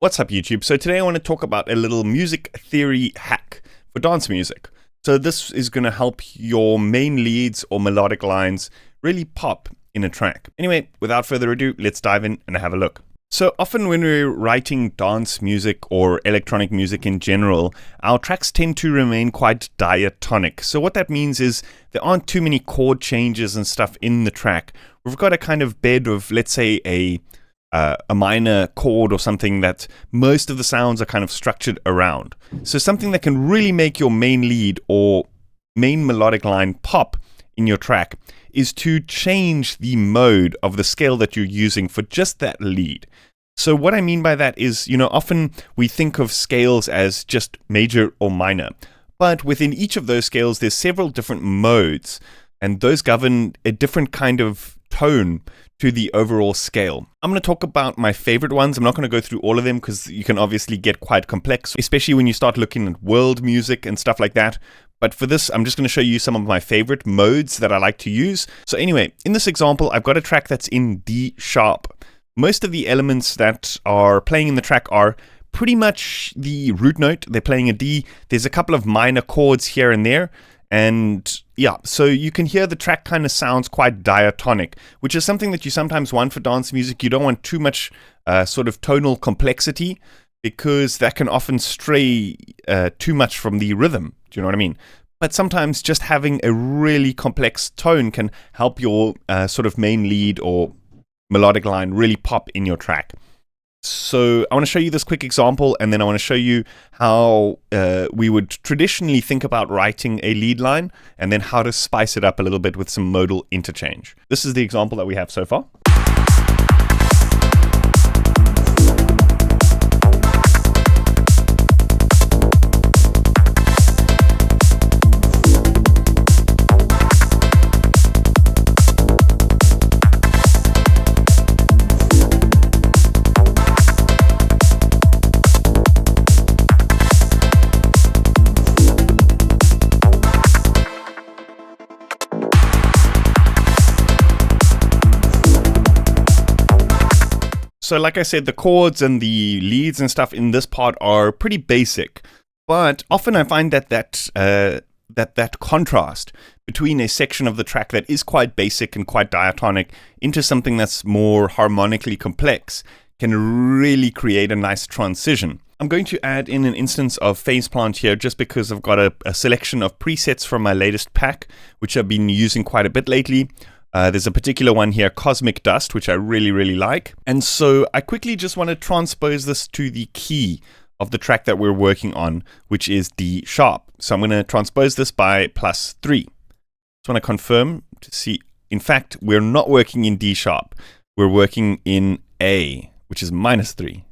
What's up, YouTube? So today I want to talk about a little music theory hack for dance music. So this is going to help your main leads or melodic lines really pop in a track. Anyway, without further ado, let's dive in and have a look. So often when we're writing dance music or electronic music in general, our tracks tend to remain quite diatonic. So what that means is there aren't too many chord changes and stuff in the track. We've got a kind of bed of, let's say, a minor chord or something that most of the sounds are kind of structured around. So something that can really make your main lead or main melodic line pop in your track is to change the mode of the scale that you're using for just that lead. So what I mean by that is, often we think of scales as just major or minor, but within each of those scales, there's several different modes, and those govern a different kind of tone to the overall scale. I'm going to talk about my favorite ones. I'm not going to go through all of them because you can obviously get quite complex, especially when you start looking at world music and stuff like that. But for this, I'm just going to show you some of my favorite modes that I like to use. So anyway, in this example, I've got a track that's in D sharp. Most of the elements that are playing in the track are pretty much the root note. They're playing a D. There's a couple of minor chords here and there. And yeah, so you can hear the track kind of sounds quite diatonic, which is something that you sometimes want for dance music. You don't want too much sort of tonal complexity because that can often stray too much from the rhythm. Do you know what I mean? But sometimes just having a really complex tone can help your sort of main lead or melodic line really pop in your track. So I want to show you this quick example, and then I want to show you how we would traditionally think about writing a lead line, and then how to spice it up a little bit with some modal interchange. This is the example that we have so far. So like I said, the chords and the leads and stuff in this part are pretty basic, but often I find that that contrast between a section of the track that is quite basic and quite diatonic into something that's more harmonically complex can really create a nice transition. I'm going to add in an instance of phase plant here just because I've got a selection of presets from my latest pack, which I've been using quite a bit lately. There's a particular one here, Cosmic Dust, which I really like. And so I quickly just want to transpose this to the key of the track that we're working on, which is D sharp. So I'm going to transpose this by +3. Just want to confirm to see. In fact, we're not working in D sharp. We're working in A, which is -3.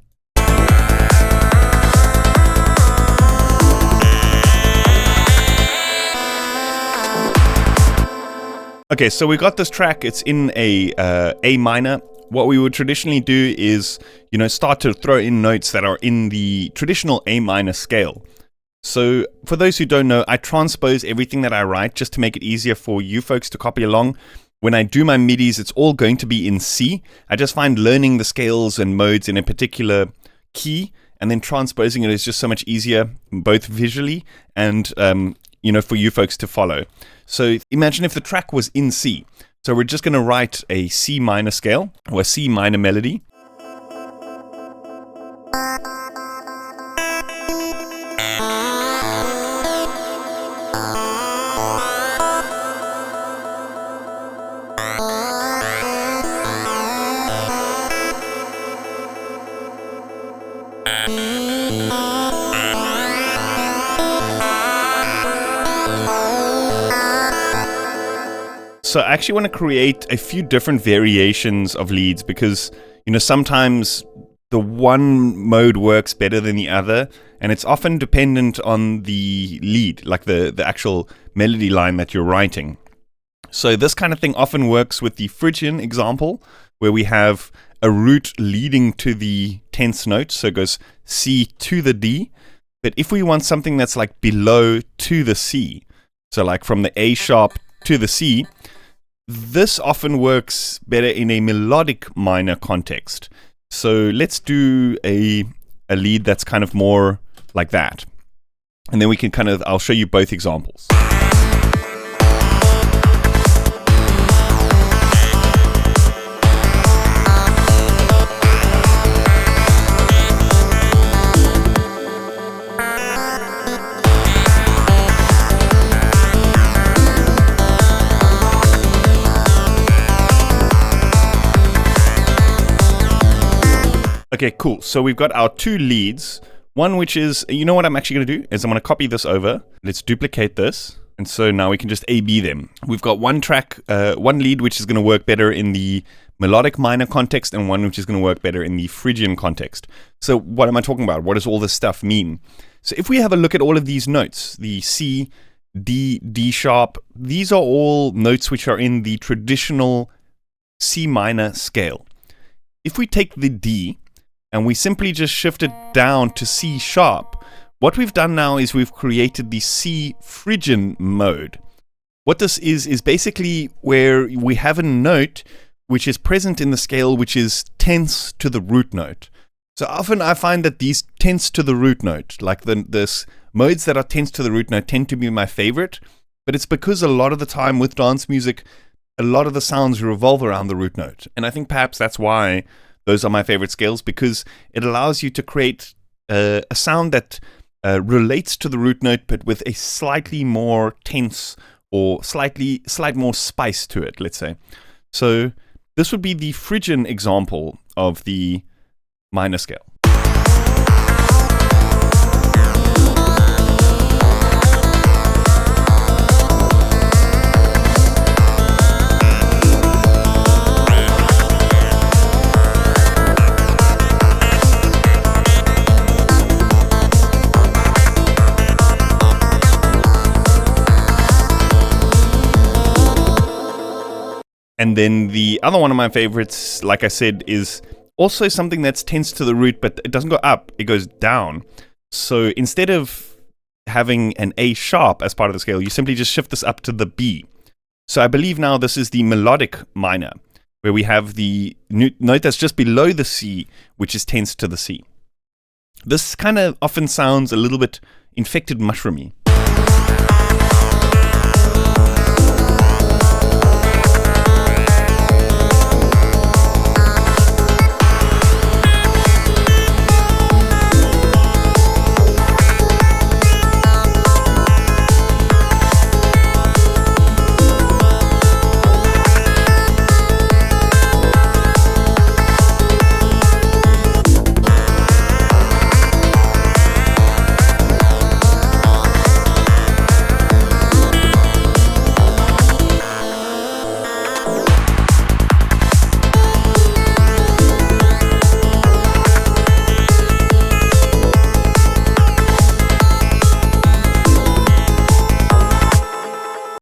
Okay, so we got this track. It's in A minor. What we would traditionally do is, start to throw in notes that are in the traditional A minor scale. So for those who don't know, I transpose everything that I write just to make it easier for you folks to copy along. When I do my midis, it's all going to be in C. I just find learning the scales and modes in a particular key and then transposing it is just so much easier, both visually and for you folks to follow. So imagine if the track was in C. So we're just going to write a C minor scale or a C minor melody. So I actually want to create a few different variations of leads because, sometimes the one mode works better than the other, and it's often dependent on the lead, like the actual melody line that you're writing. So this kind of thing often works with the phrygian example, where we have a root leading to the 10th note, so it goes C to the D. But if we want something that's like below to the C, so like from the A sharp to the C, this often works better in a melodic minor context. So let's do a a lead that's kind of more like that. And then we can I'll show you both examples. Okay, cool. So we've got our two leads. One which is, you know what I'm actually going to do? Is I'm going to copy this over. Let's duplicate this. And so now we can just A-B them. We've got one lead which is going to work better in the melodic minor context and one which is going to work better in the phrygian context. So what am I talking about? What does all this stuff mean? So if we have a look at all of these notes, the C, D, D sharp, these are all notes which are in the traditional C minor scale. If we take the D, and we simply just shift it down to C sharp, what we've done now is we've created the C phrygian mode. What this is basically where we have a note which is present in the scale which is tenths to the root note. So often I find that these tenths to the root note, like this modes that are tenths to the root note, tend to be my favorite, but it's because a lot of the time with dance music, a lot of the sounds revolve around the root note. And I think perhaps that's why those are my favorite scales, because it allows you to create a sound that relates to the root note, but with a slightly more tense or slight more spice to it, let's say. So this would be the phrygian example of the minor scale. And then the other one of my favorites, like I said, is also something that's tenths to the root, but it doesn't go up, it goes down. So instead of having an A sharp as part of the scale, you simply just shift this up to the B. So I believe now this is the melodic minor, where we have the note that's just below the C, which is tenths to the C. This kind of often sounds a little bit infected mushroomy.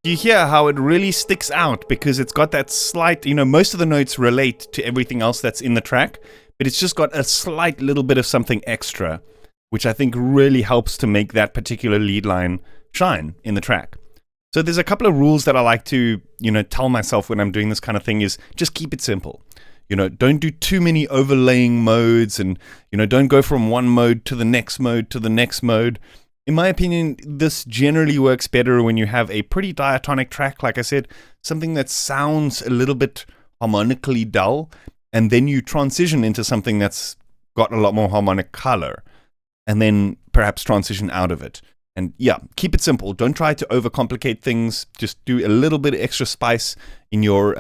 You hear how it really sticks out because it's got that slight, most of the notes relate to everything else that's in the track, but it's just got a slight little bit of something extra, which I think really helps to make that particular lead line shine in the track. So there's a couple of rules that I like to, tell myself when I'm doing this kind of thing is just keep it simple. Don't do too many overlaying modes and, don't go from one mode to the next mode to the next mode. In my opinion, this generally works better when you have a pretty diatonic track, like I said, something that sounds a little bit harmonically dull, and then you transition into something that's got a lot more harmonic color, and then perhaps transition out of it. And yeah, keep it simple. Don't try to overcomplicate things. Just do a little bit of extra spice in your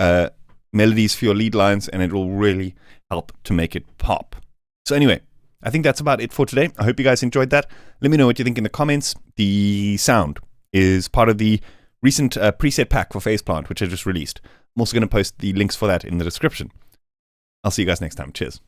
melodies for your lead lines, and it will really help to make it pop. So anyway, I think that's about it for today. I hope you guys enjoyed that. Let me know what you think in the comments. The sound is part of the recent preset pack for Faceplant, which I just released. I'm also going to post the links for that in the description. I'll see you guys next time. Cheers.